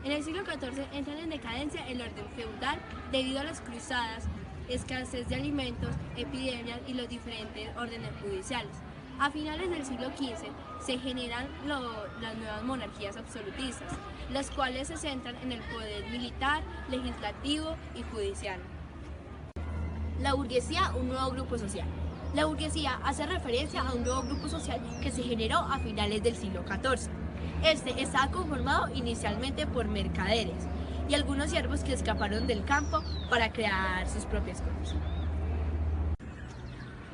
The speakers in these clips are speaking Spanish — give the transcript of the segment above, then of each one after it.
En el siglo XIV entran en decadencia el orden feudal debido a las cruzadas, escasez de alimentos, epidemias y los diferentes órdenes judiciales. A finales del siglo XV se generan las nuevas monarquías absolutistas, las cuales se centran en el poder militar, legislativo y judicial. La burguesía, un nuevo grupo social. La burguesía hace referencia a un nuevo grupo social que se generó a finales del siglo XIV. Este estaba conformado inicialmente por mercaderes y algunos siervos que escaparon del campo para crear sus propias cosas.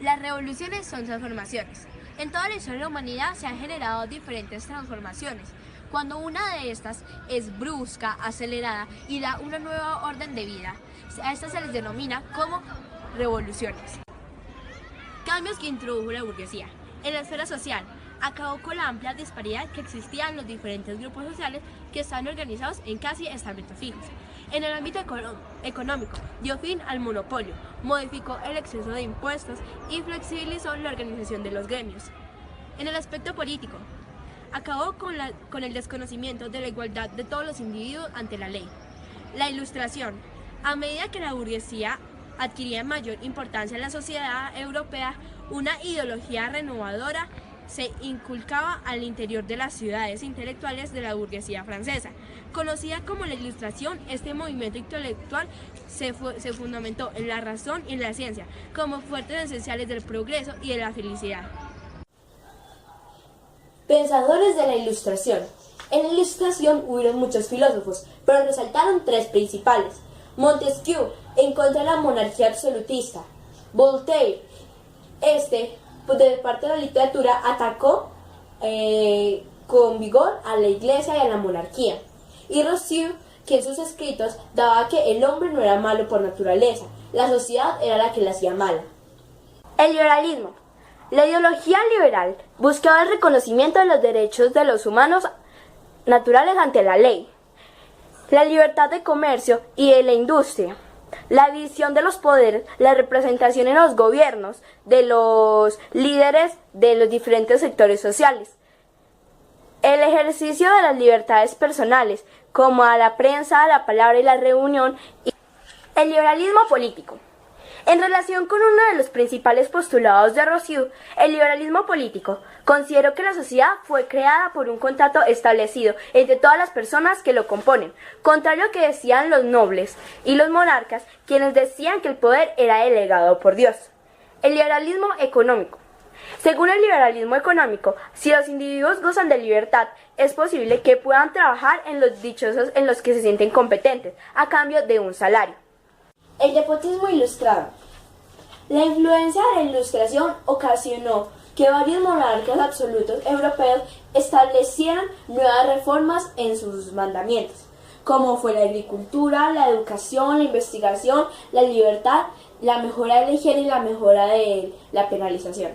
Las revoluciones son transformaciones. En toda la historia de la humanidad se han generado diferentes transformaciones. Cuando una de estas es brusca, acelerada y da una nueva orden de vida, a estas se les denomina como revoluciones. Cambios que introdujo la burguesía. En la esfera social, acabó con la amplia disparidad que existía en los diferentes grupos sociales que estaban organizados en casi estamentos fijos. En el ámbito económico, dio fin al monopolio, modificó el exceso de impuestos y flexibilizó la organización de los gremios. En el aspecto político, acabó con el desconocimiento de la igualdad de todos los individuos ante la ley. La Ilustración. A medida que la burguesía adquiría mayor importancia en la sociedad europea, una ideología renovadora se inculcaba al interior de las ciudades intelectuales de la burguesía francesa. Conocida como la Ilustración, este movimiento intelectual se fundamentó en la razón y en la ciencia como fuertes esenciales del progreso y de la felicidad. Pensadores de la Ilustración. En la Ilustración hubieron muchos filósofos, pero resaltaron tres principales. Montesquieu, en contra de la monarquía absolutista. Voltaire, de parte de la literatura, atacó con vigor a la iglesia y a la monarquía. Y Rousseau, que en sus escritos daba que el hombre no era malo por naturaleza, la sociedad era la que le hacía mala. El liberalismo. La ideología liberal buscaba el reconocimiento de los derechos de los humanos naturales ante la ley, la libertad de comercio y de la industria, la división de los poderes, la representación en los gobiernos de los líderes de los diferentes sectores sociales, el ejercicio de las libertades personales, como a la prensa, la palabra y la reunión, y el liberalismo político. En relación con uno de los principales postulados de Rousseau, el liberalismo político, consideró que la sociedad fue creada por un contrato establecido entre todas las personas que lo componen, contrario a lo que decían los nobles y los monarcas, quienes decían que el poder era delegado por Dios. El liberalismo económico. Según el liberalismo económico, si los individuos gozan de libertad, es posible que puedan trabajar en los dichosos en los que se sienten competentes, a cambio de un salario. El despotismo ilustrado. La influencia de la Ilustración ocasionó que varios monarcas absolutos europeos establecieran nuevas reformas en sus mandamientos, como fue la agricultura, la educación, la investigación, la libertad, la mejora de la higiene y la mejora de la penalización.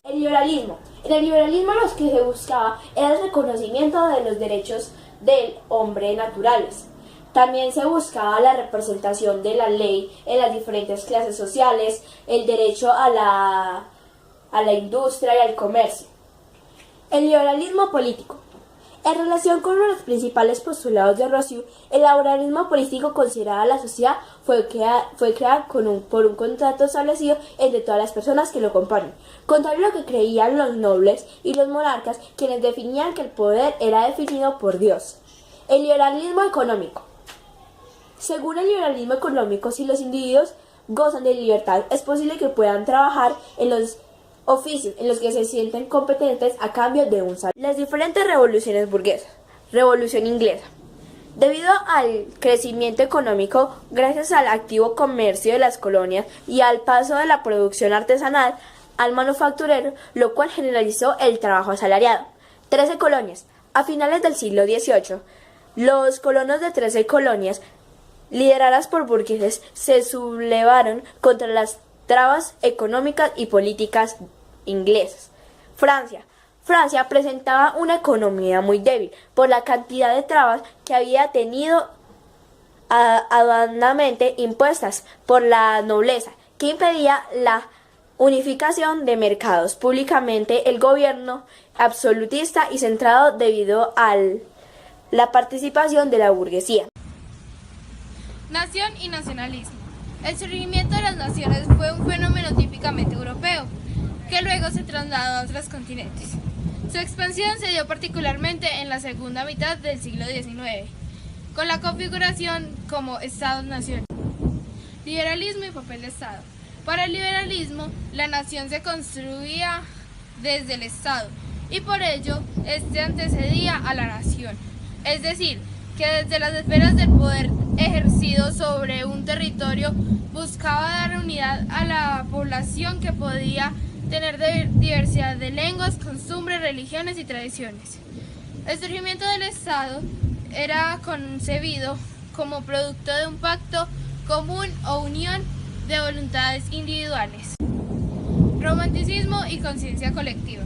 El liberalismo. En el liberalismo lo que se buscaba era el reconocimiento de los derechos del hombre naturales. También se buscaba la representación de la ley en las diferentes clases sociales, el derecho a la industria y al comercio. El liberalismo político. En relación con uno de los principales postulados de Rousseau, el liberalismo político consideraba la sociedad fue creada por un contrato establecido entre todas las personas que lo componen, contrario a lo que creían los nobles y los monarcas, quienes definían que el poder era definido por Dios. El liberalismo económico. Según el liberalismo económico, si los individuos gozan de libertad, es posible que puedan trabajar en los oficios en los que se sienten competentes a cambio de un salario. Las diferentes revoluciones burguesas. Revolución inglesa. Debido al crecimiento económico, gracias al activo comercio de las colonias y al paso de la producción artesanal al manufacturero, lo cual generalizó el trabajo asalariado. 13 colonias. A finales del siglo XVIII, los colonos de 13 colonias lideradas por burgueses, se sublevaron contra las trabas económicas y políticas inglesas. Francia. Francia presentaba una economía muy débil por la cantidad de trabas que había tenido aduanamente impuestas por la nobleza, que impedía la unificación de mercados. Públicamente, el gobierno absolutista y centrado debido a la participación de la burguesía. Nación y nacionalismo. El surgimiento de las naciones fue un fenómeno típicamente europeo, que luego se trasladó a otros continentes. Su expansión se dio particularmente en la segunda mitad del siglo XIX, con la configuración como Estados-nación. Liberalismo y papel de Estado. Para el liberalismo, la nación se construía desde el Estado y por ello este antecedía a la nación, es decir, que desde las esferas del poder ejercido sobre un territorio buscaba dar unidad a la población que podía tener diversidad de lenguas, costumbres, religiones y tradiciones. El surgimiento del Estado era concebido como producto de un pacto común o unión de voluntades individuales. Romanticismo y conciencia colectiva.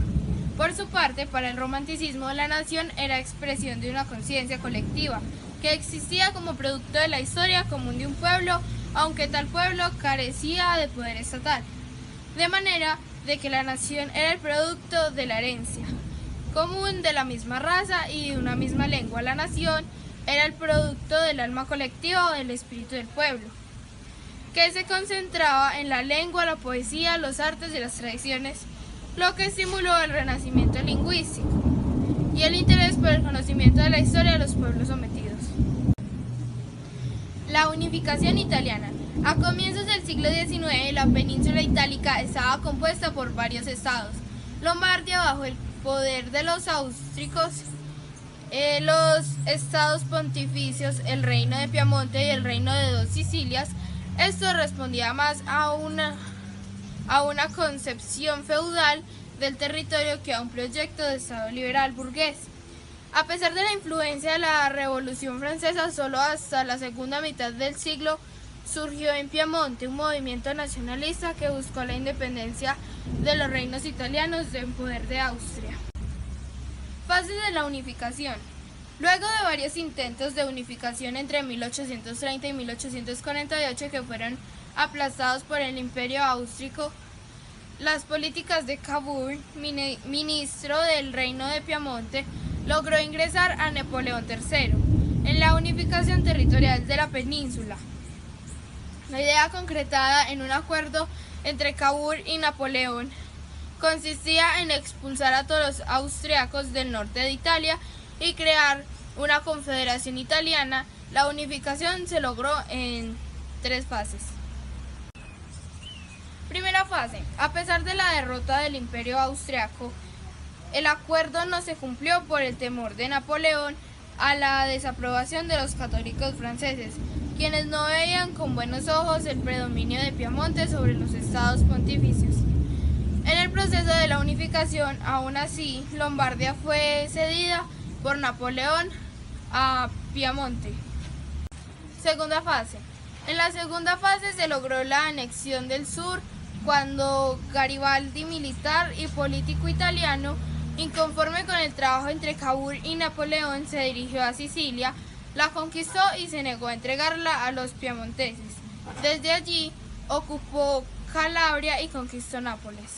Por su parte, para el romanticismo, la nación era expresión de una conciencia colectiva que existía como producto de la historia común de un pueblo, aunque tal pueblo carecía de poder estatal. De manera de que la nación era el producto de la herencia común de la misma raza y de una misma lengua. La nación era el producto del alma colectiva o del espíritu del pueblo, que se concentraba en la lengua, la poesía, los artes y las tradiciones, lo que estimuló el renacimiento lingüístico y el interés por el conocimiento de la historia de los pueblos sometidos. La unificación italiana. A comienzos del siglo XIX, la península itálica estaba compuesta por varios estados. Lombardía bajo el poder de los austriacos, los estados pontificios, el reino de Piamonte y el reino de dos Sicilias. Esto respondía más a una concepción feudal del territorio que a un proyecto de Estado liberal burgués. A pesar de la influencia de la Revolución Francesa, solo hasta la segunda mitad del siglo surgió en Piamonte un movimiento nacionalista que buscó la independencia de los reinos italianos del poder de Austria. Fases de la unificación. Luego de varios intentos de unificación entre 1830 y 1848 que fueron aplastados por el Imperio Austríaco, las políticas de Cavour, ministro del Reino de Piamonte, logró ingresar a Napoleón III en la unificación territorial de la península. La idea concretada en un acuerdo entre Cavour y Napoleón consistía en expulsar a todos los austriacos del norte de Italia y crear una confederación italiana. La unificación se logró en 3 fases. Primera fase. A pesar de la derrota del Imperio Austriaco, el acuerdo no se cumplió por el temor de Napoleón a la desaprobación de los católicos franceses, quienes no veían con buenos ojos el predominio de Piamonte sobre los estados pontificios. En el proceso de la unificación, aún así, Lombardía fue cedida por Napoleón a Piamonte. Segunda fase. En la segunda fase se logró la anexión del sur cuando Garibaldi, militar y político italiano, inconforme con el trabajo entre Cavour y Napoleón, se dirigió a Sicilia, la conquistó y se negó a entregarla a los piamonteses. Desde allí ocupó Calabria y conquistó Nápoles.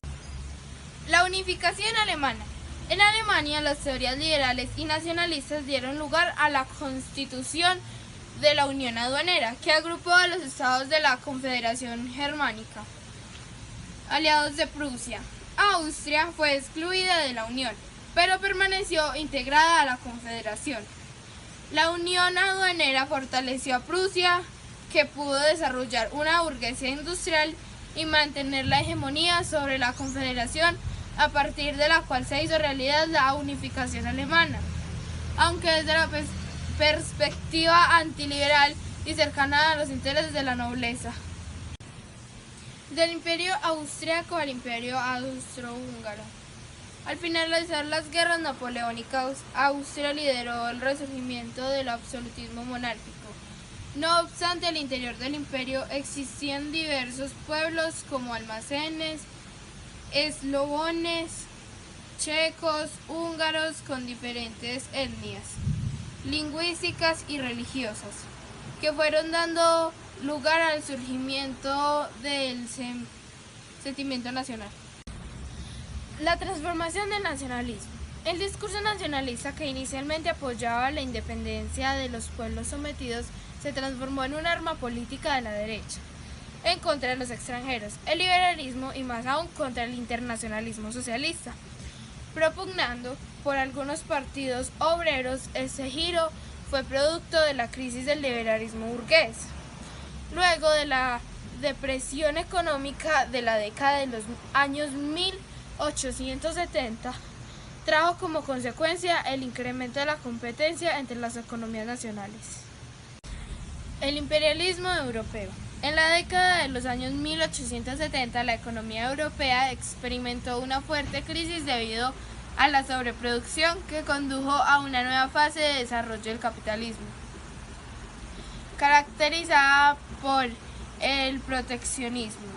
La unificación alemana. En Alemania, las teorías liberales y nacionalistas dieron lugar a la constitución de la Unión Aduanera, que agrupó a los estados de la Confederación Germánica, aliados de Prusia. Austria fue excluida de la Unión, pero permaneció integrada a la Confederación. La Unión Aduanera fortaleció a Prusia, que pudo desarrollar una burguesía industrial y mantener la hegemonía sobre la Confederación, a partir de la cual se hizo realidad la unificación alemana, aunque desde la perspectiva antiliberal y cercana a los intereses de la nobleza. Del Imperio Austriaco al Imperio Austrohúngaro. Al finalizar las guerras napoleónicas, Austria lideró el resurgimiento del absolutismo monárquico. No obstante, al interior del imperio existían diversos pueblos como almacenes, eslobones, checos, húngaros con diferentes etnias, lingüísticas y religiosas, que fueron dando lugar al surgimiento del sentimiento nacional. La transformación del nacionalismo. El discurso nacionalista que inicialmente apoyaba la independencia de los pueblos sometidos se transformó en un arma política de la derecha, en contra de los extranjeros, el liberalismo y más aún contra el internacionalismo socialista. Propugnando por algunos partidos obreros, ese giro fue producto de la crisis del liberalismo burgués. Luego de la depresión económica de la década de los años 1870, trajo como consecuencia el incremento de la competencia entre las economías nacionales. El imperialismo europeo. En la década de los años 1870, la economía europea experimentó una fuerte crisis debido a la sobreproducción que condujo a una nueva fase de desarrollo del capitalismo, caracterizada por el proteccionismo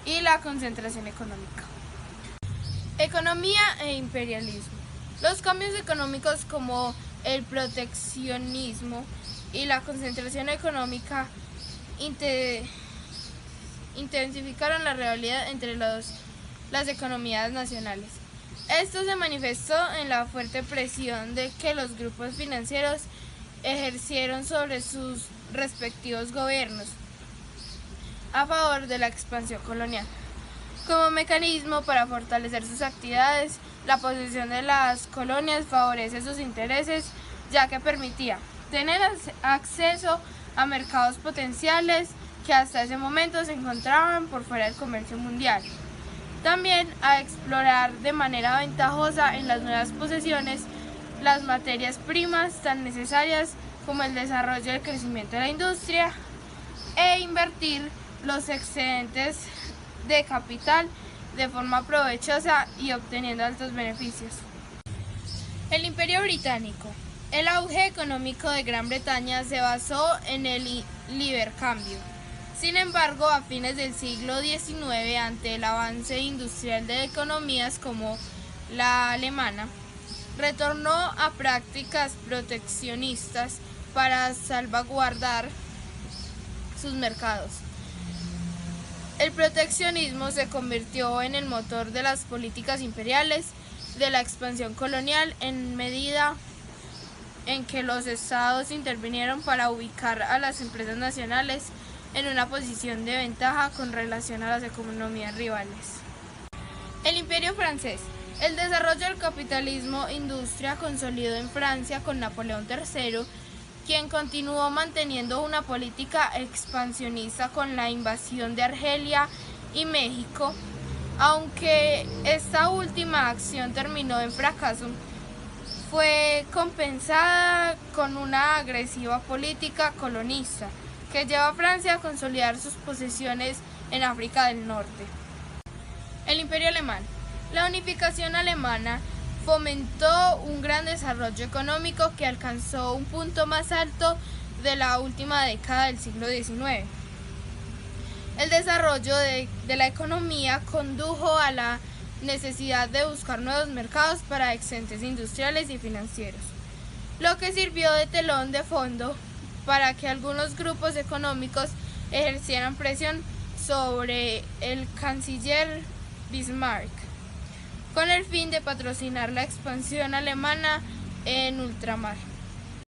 y la concentración económica. Economía e imperialismo. Los cambios económicos como el proteccionismo y la concentración económica intensificaron la rivalidad entre las economías nacionales. Esto se manifestó en la fuerte presión de que los grupos financieros ejercieron sobre sus respectivos gobiernos a favor de la expansión colonial. Como mecanismo para fortalecer sus actividades, la posesión de las colonias favorece sus intereses, ya que permitía tener acceso a mercados potenciales que hasta ese momento se encontraban por fuera del comercio mundial. También a explorar de manera ventajosa en las nuevas posesiones las materias primas tan necesarias como el desarrollo y el crecimiento de la industria e invertir los excedentes de capital de forma provechosa y obteniendo altos beneficios. El Imperio Británico. El auge económico de Gran Bretaña se basó en el libercambio. Sin embargo, a fines del siglo XIX, ante el avance industrial de economías como la alemana, retornó a prácticas proteccionistas para salvaguardar sus mercados. El proteccionismo se convirtió en el motor de las políticas imperiales de la expansión colonial en medida en que los estados intervinieron para ubicar a las empresas nacionales en una posición de ventaja con relación a las economías rivales. El Imperio francés. El desarrollo del capitalismo-industria consolidó en Francia con Napoleón III, quien continuó manteniendo una política expansionista con la invasión de Argelia y México, aunque esta última acción terminó en fracaso. Fue compensada con una agresiva política colonista que llevó a Francia a consolidar sus posesiones en África del Norte. El Imperio Alemán. La unificación alemana fomentó un gran desarrollo económico que alcanzó un punto más alto de la última década del siglo XIX. El desarrollo de la economía condujo a la necesidad de buscar nuevos mercados para excedentes industriales y financieros, lo que sirvió de telón de fondo para que algunos grupos económicos ejercieran presión sobre el canciller Bismarck, con el fin de patrocinar la expansión alemana en ultramar.